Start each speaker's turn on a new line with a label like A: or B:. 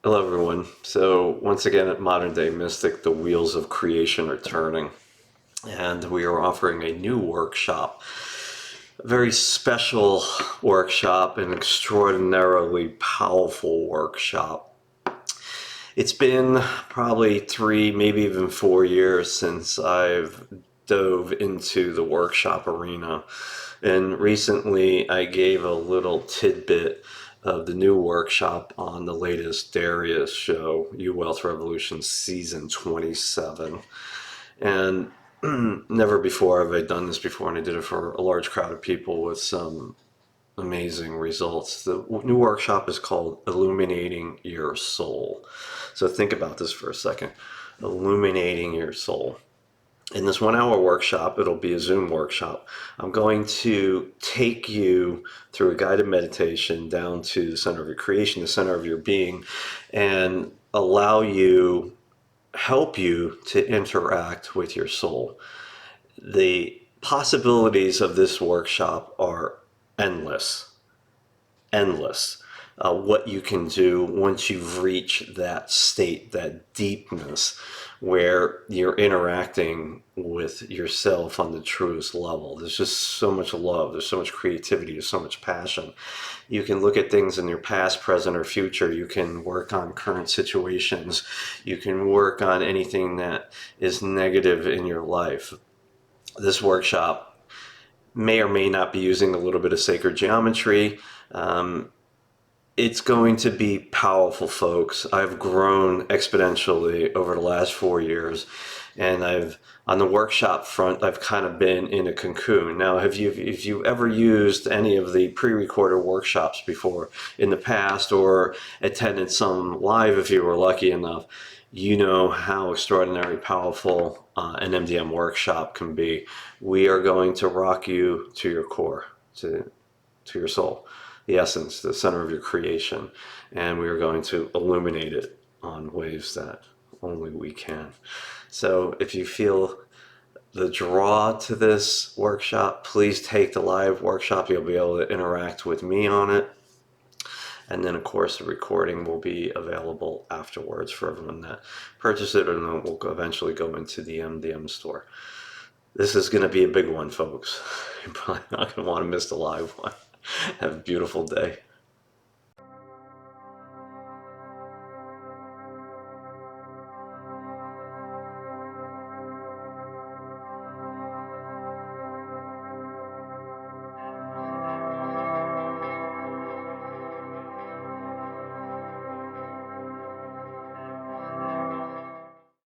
A: Hello, everyone. So, once again, at Modern Day Mystic, the wheels of creation are turning, and we are offering a new workshop, a very special workshop, an extraordinarily powerful workshop. It's been probably 3, maybe even 4 years since I've dove into the workshop arena. And recently I gave a little tidbit of the new workshop on the latest Darius show, You Wealth Revolution Season 27. And never before have I done this before, and I did it for a large crowd of people with some amazing results. The new workshop is called Illuminating Your Soul. So think about this for a second. Illuminating your soul. In this 1 hour workshop, it'll be a Zoom workshop. I'm going to take you through a guided meditation down to the center of your creation, the center of your being, and help you to interact with your soul. The possibilities of this workshop are endless, endless. What you can do once you've reached that state, that deepness, where you're interacting with yourself on the truest level. There's just so much love, there's so much creativity, there's so much passion. You can look at things in your past, present, or future. You can work on current situations. You can work on anything that is negative in your life. This workshop may or may not be using a little bit of sacred geometry. It's going to be powerful, folks. I've grown exponentially over the last 4 years, and on the workshop front, I've kind of been in a cocoon. Now, if you ever used any of the pre-recorded workshops before in the past, or attended some live if you were lucky enough, you know how extraordinary powerful an MDM workshop can be. We are going to rock you to your core, to your soul, the essence, the center of your creation, and we are going to illuminate it on ways that only we can. So if you feel the draw to this workshop, please take the live workshop. You'll be able to interact with me on it. And then, of course, the recording will be available afterwards for everyone that purchased it, and it will eventually go into the MDM store. This is going to be a big one, folks. You're probably not going to want to miss the live one. Have a beautiful day.